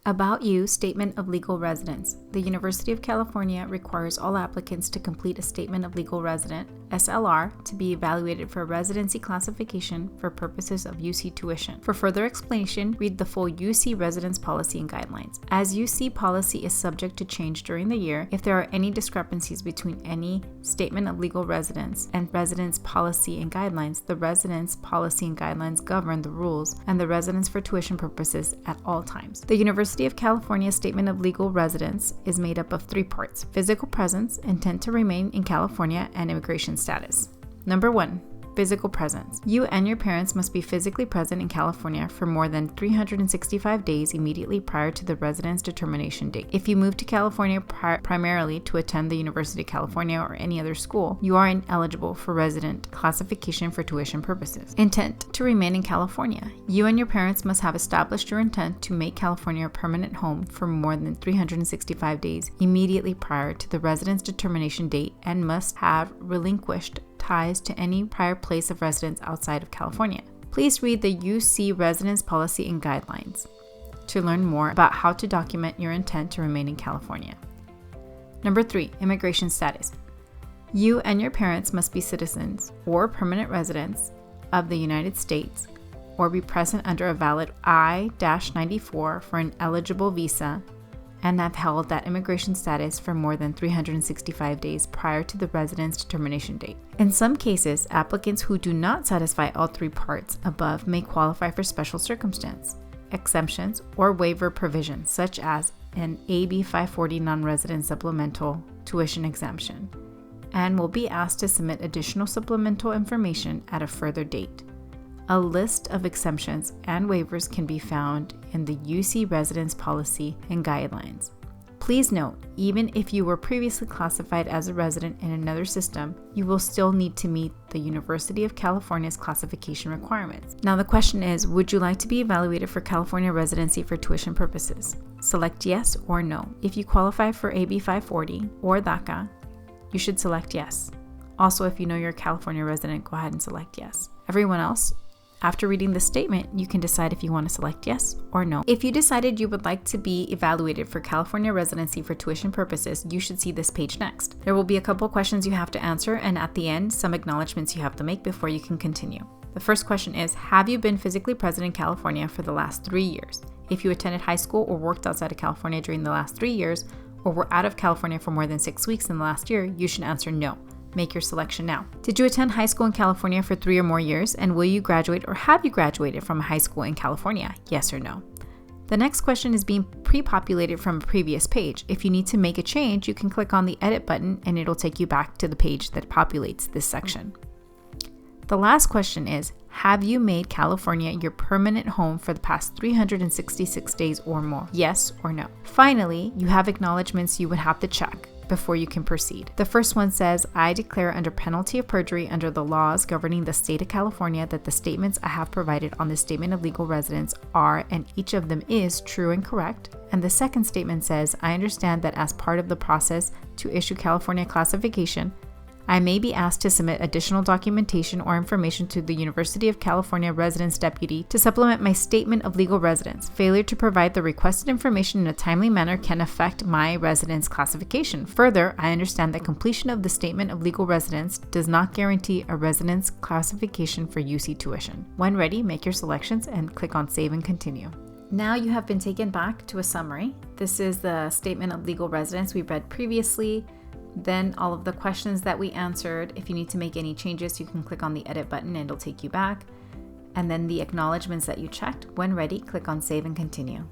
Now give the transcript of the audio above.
About You Statement of Legal Residence. The University of California requires all applicants to complete a Statement of Legal Resident, SLR, to be evaluated for residency classification for purposes of UC tuition. For further explanation, read the full UC residence policy and guidelines. As UC policy is subject to change during the year, if there are any discrepancies between any Statement of Legal Residence and residence policy and guidelines, the residence policy and guidelines govern the rules and the residence for tuition purposes at all times. The University of California Statement of Legal Residence is made up of 3 parts: physical presence, intent to remain in California, and immigration status. Number 1. Physical presence. You and your parents must be physically present in California for more than 365 days immediately prior to the residence determination date. If you move to California primarily to attend the University of California or any other school, you are ineligible for resident classification for tuition purposes. Intent to remain in California. You and your parents must have established your intent to make California a permanent home for more than 365 days immediately prior to the residence determination date and must have relinquished ties to any prior place of residence outside of California. Please read the UC Residence Policy and Guidelines to learn more about how to document your intent to remain in California. Number 3. Immigration status. You and your parents must be citizens or permanent residents of the United States or be present under a valid I-94 for an eligible visa and have held that immigration status for more than 365 days prior to the residence determination date. In some cases, applicants who do not satisfy all 3 parts above may qualify for special circumstance, exemptions, or waiver provisions, such as an AB 540 non-resident supplemental tuition exemption, and will be asked to submit additional supplemental information at a further date. A list of exemptions and waivers can be found in the UC Residence Policy and Guidelines. Please note, even if you were previously classified as a resident in another system, you will still need to meet the University of California's classification requirements. Now the question is, would you like to be evaluated for California residency for tuition purposes? Select yes or no. If you qualify for AB 540 or DACA, you should select yes. Also, if you know you're a California resident, go ahead and select yes. Everyone else, after reading the statement, you can decide if you want to select yes or no. If you decided you would like to be evaluated for California residency for tuition purposes, you should see this page next. There will be a couple questions you have to answer, and at the end, some acknowledgments you have to make before you can continue. The first question is, have you been physically present in California for the last 3 years? If you attended high school or worked outside of California during the last 3 years, or were out of California for more than 6 weeks in the last year, you should answer no. Make your selection now. Did you attend high school in California for 3 or more years, and will you graduate or have you graduated from a high school in California? Yes or no. The next question is being pre-populated from a previous page. If you need to make a change, you can click on the edit button and it'll take you back to the page that populates this section. The last question is, have you made California your permanent home for the past 366 days or more? Yes or no. Finally, you have acknowledgments you would have to check before you can proceed. The first one says, I declare under penalty of perjury under the laws governing the state of California that the statements I have provided on the Statement of Legal Residence are, and each of them is, true and correct. And the second statement says, I understand that as part of the process to issue California classification, I may be asked to submit additional documentation or information to the University of California Residence Deputy to supplement my Statement of Legal Residence. Failure to provide the requested information in a timely manner can affect my residence classification. Further, I understand that completion of the Statement of Legal Residence does not guarantee a residence classification for UC tuition. When ready, make your selections and click on Save and Continue. Now you have been taken back to a summary. This is the Statement of Legal Residence we read previously. Then all of the questions that we answered. If you need to make any changes, you can click on the edit button and it'll take you back. And then the acknowledgments that you checked. When ready, click on Save and Continue.